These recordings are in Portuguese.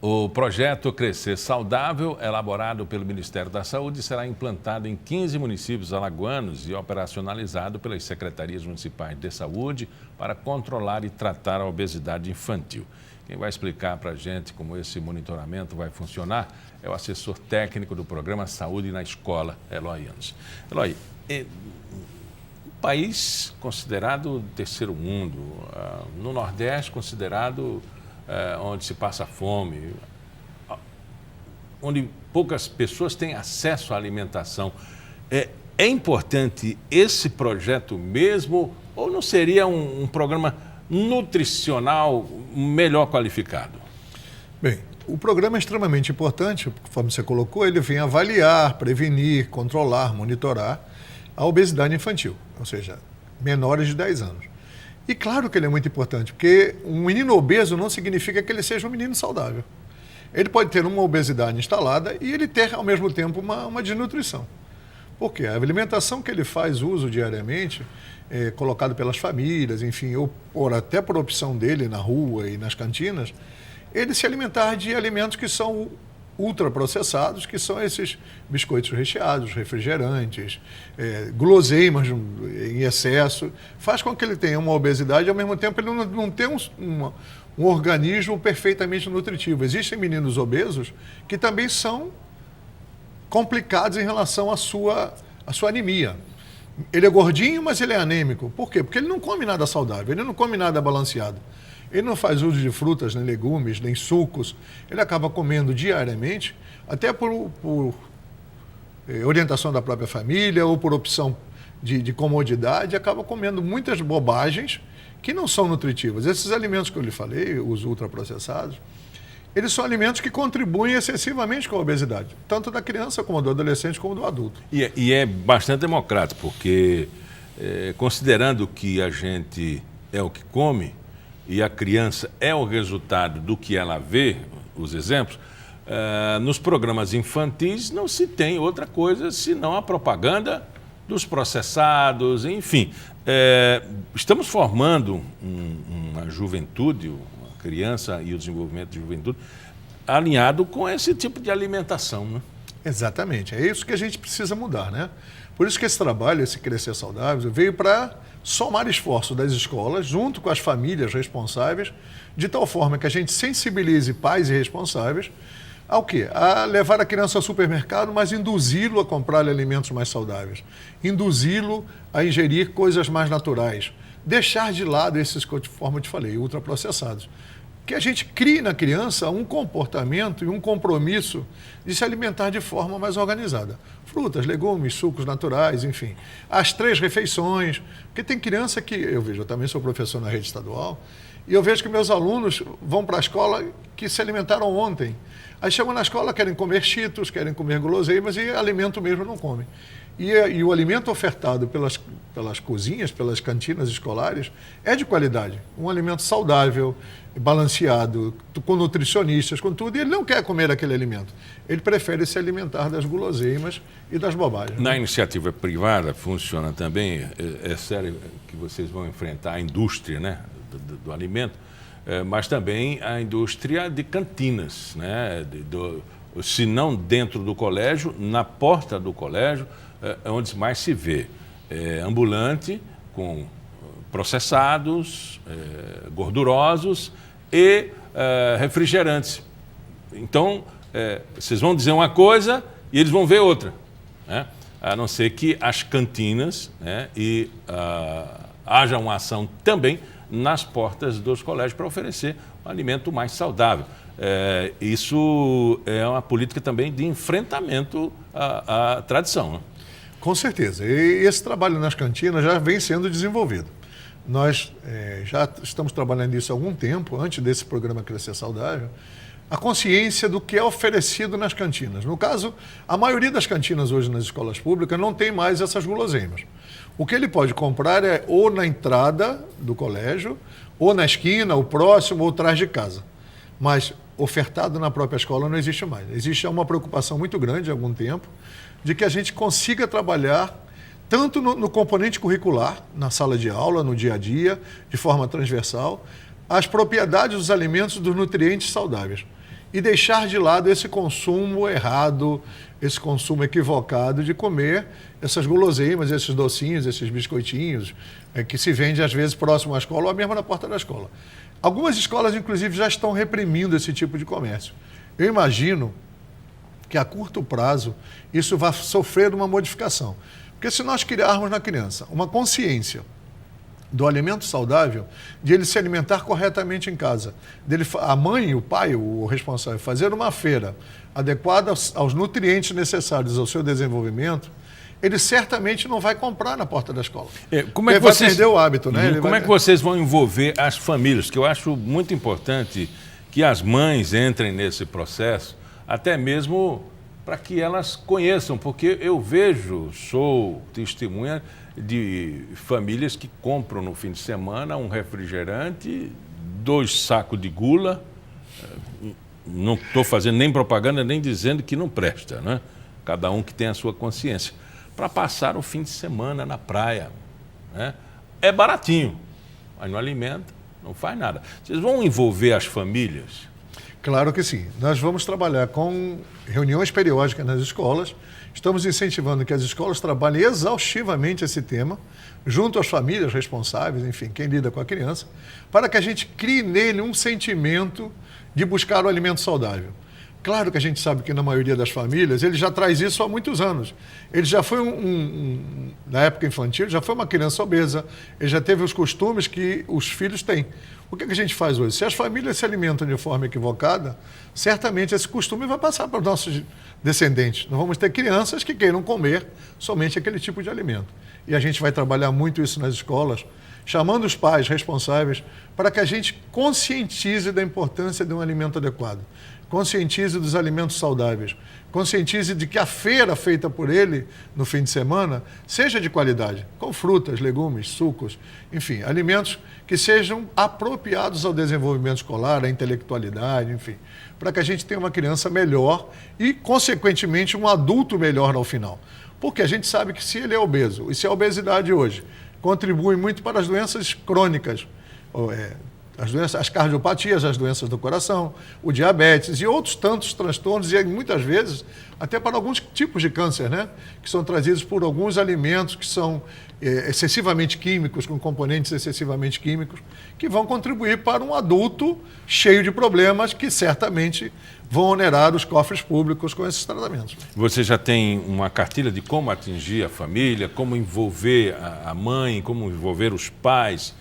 O projeto Crescer Saudável, elaborado pelo Ministério da Saúde, será implantado em 15 municípios alagoanos e operacionalizado pelas secretarias municipais de saúde para controlar e tratar a obesidade infantil. Quem vai explicar para a gente como esse monitoramento vai funcionar é o assessor técnico do programa Saúde na Escola, Eloy Anos. Eloy, um país considerado terceiro mundo, no Nordeste considerado onde se passa fome, onde poucas pessoas têm acesso à alimentação. É importante esse projeto mesmo ou não seria um programa nutricional melhor qualificado? Bem, o programa é extremamente importante, conforme você colocou, ele vem avaliar, prevenir, controlar, monitorar a obesidade infantil, ou seja, menores de 10 anos. E claro que ele é muito importante, porque um menino obeso não significa que ele seja um menino saudável. Ele pode ter uma obesidade instalada e ele ter, ao mesmo tempo, uma desnutrição. Por quê? A alimentação que ele faz uso diariamente, colocado pelas famílias, enfim, ou até por opção dele na rua e nas cantinas, ele se alimentar de alimentos que são ultraprocessados, que são esses biscoitos recheados, refrigerantes, guloseimas em excesso, faz com que ele tenha uma obesidade e, ao mesmo tempo, ele não tem um organismo perfeitamente nutritivo. Existem meninos obesos que também são complicados em relação à sua anemia. Ele é gordinho, mas ele é anêmico. Por quê? Porque ele não come nada saudável, ele não come nada balanceado. Ele não faz uso de frutas, nem legumes, nem sucos. Ele acaba comendo diariamente, até por orientação da própria família ou por opção de comodidade, acaba comendo muitas bobagens que não são nutritivas. Esses alimentos que eu lhe falei, os ultraprocessados, eles são alimentos que contribuem excessivamente com a obesidade, tanto da criança como do adolescente como do adulto. E é bastante democrático, porque considerando que a gente é o que come, e a criança é o resultado do que ela vê, os exemplos, nos programas infantis não se tem outra coisa senão a propaganda dos processados, enfim. Estamos formando uma juventude, uma criança e o desenvolvimento de juventude, alinhado com esse tipo de alimentação, né? Exatamente, é isso que a gente precisa mudar, né? Por isso que esse trabalho, esse Crescer Saudável, veio para somar esforço das escolas, junto com as famílias responsáveis, de tal forma que a gente sensibilize pais e responsáveis ao quê? A levar a criança ao supermercado, mas induzi-lo a comprar alimentos mais saudáveis, induzi-lo a ingerir coisas mais naturais, deixar de lado esses, conforme eu te falei, ultraprocessados. Que a gente crie na criança um comportamento e um compromisso de se alimentar de forma mais organizada. Frutas, legumes, sucos naturais, enfim. As 3 refeições, porque tem criança que, eu também sou professor na rede estadual, e eu vejo que meus alunos vão para a escola que se alimentaram ontem. Aí chegam na escola, querem comer cheetos, querem comer guloseimas e alimento mesmo não comem. E o alimento ofertado pelas cozinhas, pelas cantinas escolares, é de qualidade. Um alimento saudável, balanceado, com nutricionistas, com tudo, e ele não quer comer aquele alimento. Ele prefere se alimentar das guloseimas e das bobagens. Na iniciativa privada funciona também, é sério que vocês vão enfrentar a indústria, né, do alimento, mas também a indústria de cantinas, né, se não dentro do colégio, na porta do colégio, onde mais se vê ambulante com processados, gordurosos e refrigerantes. Então, vocês vão dizer uma coisa e eles vão ver outra, né? A não ser que as cantinas, né, haja uma ação também nas portas dos colégios para oferecer um alimento mais saudável. Isso é uma política também de enfrentamento à tradição, né? Com certeza. E esse trabalho nas cantinas já vem sendo desenvolvido. Nós já estamos trabalhando nisso há algum tempo, antes desse programa Crescer Saudável, a consciência do que é oferecido nas cantinas. No caso, a maioria das cantinas hoje nas escolas públicas não tem mais essas guloseimas. O que ele pode comprar é ou na entrada do colégio, ou na esquina, ou próximo, ou atrás de casa. Mas ofertado na própria escola não existe mais. Existe uma preocupação muito grande há algum tempo de que a gente consiga trabalhar tanto no componente curricular, na sala de aula, no dia a dia, de forma transversal, as propriedades dos alimentos, dos nutrientes saudáveis. E deixar de lado esse consumo errado, esse consumo equivocado de comer essas guloseimas, esses docinhos, esses biscoitinhos, que se vende às vezes próximo à escola ou mesmo na porta da escola. Algumas escolas, inclusive, já estão reprimindo esse tipo de comércio. Eu imagino que a curto prazo isso vai sofrer uma modificação. Porque se nós criarmos na criança uma consciência do alimento saudável, de ele se alimentar corretamente em casa, a mãe, o pai, o responsável, fazer uma feira adequada aos nutrientes necessários ao seu desenvolvimento, ele certamente não vai comprar na porta da escola. Como é que vai vocês, perder o hábito, né? Como é que vocês vão envolver as famílias? Que eu acho muito importante que as mães entrem nesse processo, até mesmo para que elas conheçam, porque eu vejo, sou testemunha de famílias que compram no fim de semana um refrigerante, 2 sacos de gula, não estou fazendo nem propaganda, nem dizendo que não presta, né? Cada um que tem a sua consciência, para passar o fim de semana na praia, né? É baratinho, mas não alimenta, não faz nada. Vocês vão envolver as famílias? Claro que sim. Nós vamos trabalhar com reuniões periódicas nas escolas. Estamos incentivando que as escolas trabalhem exaustivamente esse tema, junto às famílias responsáveis, enfim, quem lida com a criança, para que a gente crie nele um sentimento de buscar o alimento saudável. Claro que a gente sabe que na maioria das famílias ele já traz isso há muitos anos. Ele já foi na época infantil, já foi uma criança obesa, ele já teve os costumes que os filhos têm. O que a gente faz hoje? Se as famílias se alimentam de forma equivocada, certamente esse costume vai passar para os nossos descendentes. Nós vamos ter crianças que queiram comer somente aquele tipo de alimento. E a gente vai trabalhar muito isso nas escolas, chamando os pais responsáveis para que a gente conscientize da importância de um alimento adequado, conscientize dos alimentos saudáveis, conscientize de que a feira feita por ele no fim de semana seja de qualidade, com frutas, legumes, sucos, enfim, alimentos que sejam apropriados ao desenvolvimento escolar, à intelectualidade, enfim, para que a gente tenha uma criança melhor e, consequentemente, um adulto melhor ao final. Porque a gente sabe que se ele é obeso, e se a obesidade hoje contribui muito para as doenças crônicas, as cardiopatias, as doenças do coração, o diabetes e outros tantos transtornos, e muitas vezes até para alguns tipos de câncer, né? Que são trazidos por alguns alimentos que são excessivamente químicos, com componentes excessivamente químicos, que vão contribuir para um adulto cheio de problemas que certamente vão onerar os cofres públicos com esses tratamentos. Você já tem uma cartilha de como atingir a família, como envolver a mãe, como envolver os pais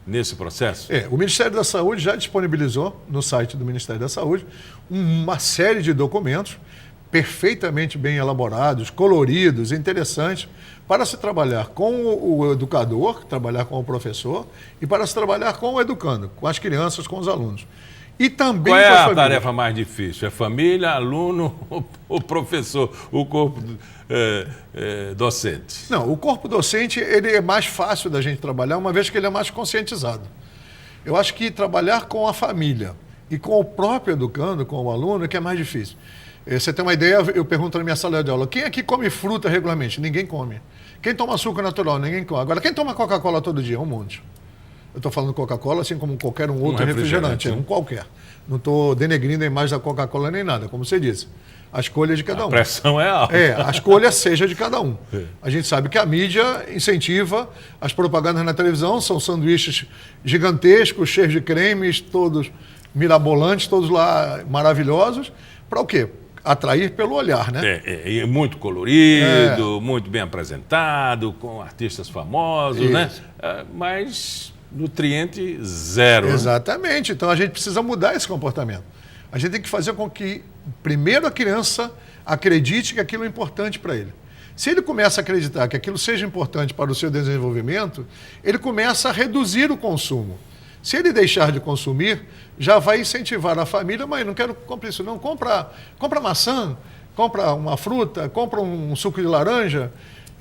nesse processo? O Ministério da Saúde já disponibilizou no site do Ministério da Saúde uma série de documentos perfeitamente bem elaborados, coloridos, interessantes, para se trabalhar com o educador, trabalhar com o professor e para se trabalhar com o educando, com as crianças, com os alunos. E também qual é com as a famílias. tarefa mais difícil? É família, aluno ou professor, o corpo docente? Não, o corpo docente ele é mais fácil da gente trabalhar, uma vez que ele é mais conscientizado. Eu acho que trabalhar com a família e com o próprio educando, com o aluno, é que é mais difícil. Você tem uma ideia, eu pergunto na minha sala de aula, quem aqui come fruta regularmente? Ninguém come. Quem toma açúcar natural? Ninguém come. Agora, quem toma Coca-Cola todo dia? Um monte. Eu estou falando Coca-Cola assim como qualquer outro refrigerante, um qualquer. Não estou denegrindo a imagem da Coca-Cola nem nada, como você disse. A escolha é de cada um. A pressão é alta. A escolha seja de cada um. A gente sabe que a mídia incentiva, as propagandas na televisão são sanduíches gigantescos, cheios de cremes, todos mirabolantes, todos lá maravilhosos. Para o quê? Atrair pelo olhar, né? É muito colorido, muito bem apresentado, com artistas famosos, né? Mas nutriente zero. Exatamente. Né? Então a gente precisa mudar esse comportamento. A gente tem que fazer com que, primeiro, a criança acredite que aquilo é importante para ele. Se ele começa a acreditar que aquilo seja importante para o seu desenvolvimento, ele começa a reduzir o consumo. Se ele deixar de consumir, já vai incentivar a família, mãe, não quero comprar isso não, compra maçã, compra uma fruta, compra um suco de laranja,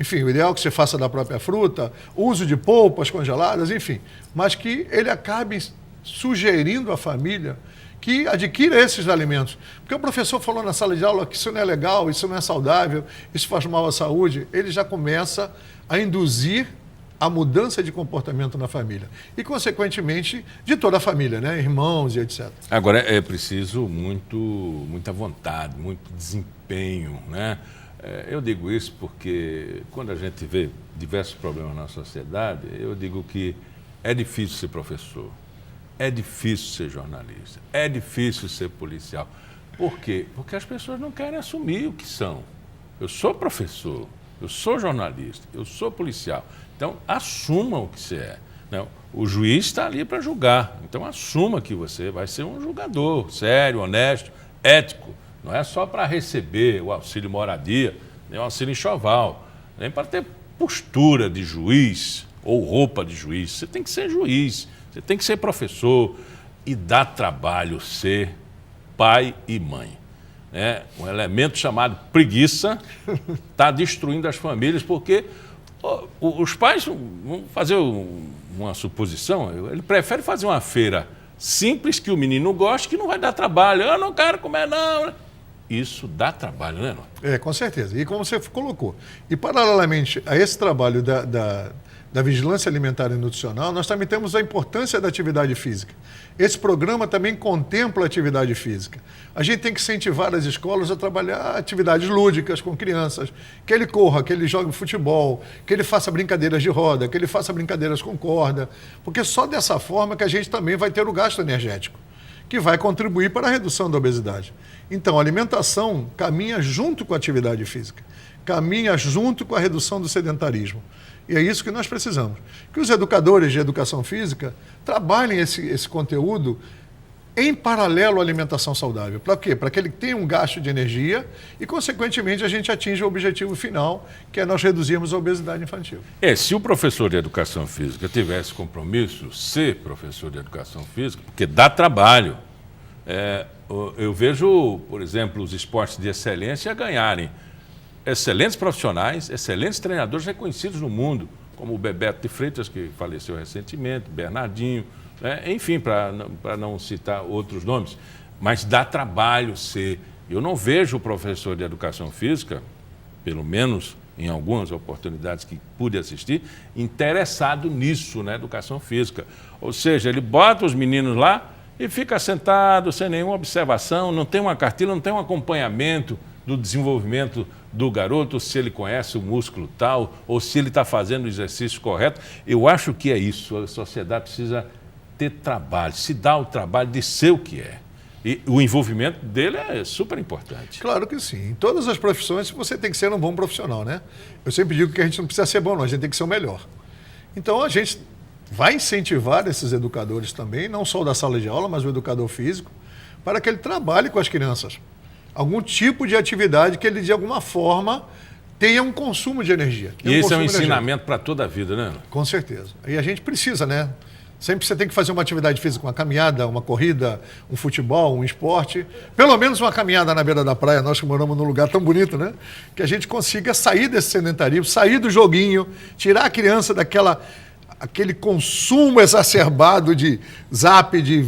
enfim, o ideal é que você faça da própria fruta, uso de polpas congeladas, enfim, mas que ele acabe sugerindo à família que adquira esses alimentos. Porque o professor falou na sala de aula que isso não é legal, isso não é saudável, isso faz mal à saúde, ele já começa a induzir a mudança de comportamento na família. E, consequentemente, de toda a família, né? Irmãos e etc. Agora, é preciso muita vontade, muito desempenho, né? Eu digo isso porque quando a gente vê diversos problemas na sociedade, eu digo que é difícil ser professor, é difícil ser jornalista, é difícil ser policial. Por quê? Porque as pessoas não querem assumir o que são. Eu sou professor, eu sou jornalista, eu sou policial. Então, assumam o que você é. Não, o juiz está ali para julgar. Então, assuma que você vai ser um julgador sério, honesto, ético. Não é só para receber o auxílio moradia, nem o auxílio enxoval, nem para ter postura de juiz ou roupa de juiz. Você tem que ser juiz, você tem que ser professor e dá trabalho ser pai e mãe. Um elemento chamado preguiça está destruindo as famílias porque os pais vão fazer uma suposição, ele prefere fazer uma feira simples que o menino gosta, que não vai dar trabalho. Eu não quero comer, não. Isso dá trabalho, né, Norton? Com certeza. E como você colocou. E, paralelamente a esse trabalho da vigilância alimentar e nutricional, nós também temos a importância da atividade física. Esse programa também contempla a atividade física. A gente tem que incentivar as escolas a trabalhar atividades lúdicas com crianças, que ele corra, que ele jogue futebol, que ele faça brincadeiras de roda, que ele faça brincadeiras com corda, porque só dessa forma que a gente também vai ter o gasto energético, que vai contribuir para a redução da obesidade. Então, a alimentação caminha junto com a atividade física, caminha junto com a redução do sedentarismo. E é isso que nós precisamos. Que os educadores de educação física trabalhem esse conteúdo em paralelo à alimentação saudável. Para quê? Para que ele tenha um gasto de energia e, consequentemente, a gente atinja o objetivo final, que é nós reduzirmos a obesidade infantil. Se o professor de educação física tivesse compromisso, ser professor de educação física, porque dá trabalho. Eu vejo, por exemplo, os esportes de excelência ganharem excelentes profissionais, excelentes treinadores reconhecidos no mundo, como o Bebeto de Freitas, que faleceu recentemente, Bernardinho, enfim, para não citar outros nomes. Mas dá trabalho ser. Eu não vejo o professor de educação física, pelo menos em algumas oportunidades que pude assistir, interessado nisso, na educação física. Ou seja, ele bota os meninos lá e fica sentado, sem nenhuma observação, não tem uma cartilha, não tem um acompanhamento do desenvolvimento do garoto, se ele conhece o músculo tal, ou se ele está fazendo o exercício correto. Eu acho que é isso, a sociedade precisa ter trabalho, se dar o trabalho de ser o que é. E o envolvimento dele é super importante. Claro que sim. Em todas as profissões você tem que ser um bom profissional, né? Eu sempre digo que a gente não precisa ser bom, não, a gente tem que ser o melhor. Então a gente vai incentivar esses educadores também, não só o da sala de aula, mas o educador físico, para que ele trabalhe com as crianças. Algum tipo de atividade que ele, de alguma forma, tenha um consumo de energia. E esse é um ensinamento para toda a vida, né? Com certeza. E a gente precisa, né? Sempre você tem que fazer uma atividade física, uma caminhada, uma corrida, um futebol, um esporte. Pelo menos uma caminhada na beira da praia, nós que moramos num lugar tão bonito, né? Que a gente consiga sair desse sedentarismo, sair do joguinho, tirar a criança aquele consumo exacerbado de zap, de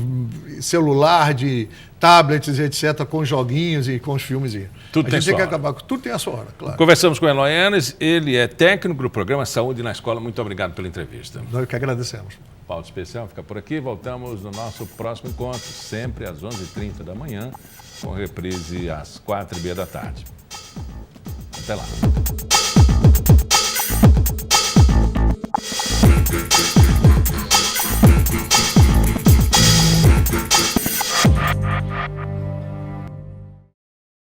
celular, de tablets, etc., com joguinhos e com os filmes. Tudo tem sua hora. Acabar com tudo tem a sua hora, claro. Conversamos com o Eloy Enes, ele é técnico do programa Saúde na Escola. Muito obrigado pela entrevista. Nós que agradecemos. Pauta especial fica por aqui. Voltamos no nosso próximo encontro, sempre às 11h30 da manhã, com reprise às 4h30 da tarde. Até lá.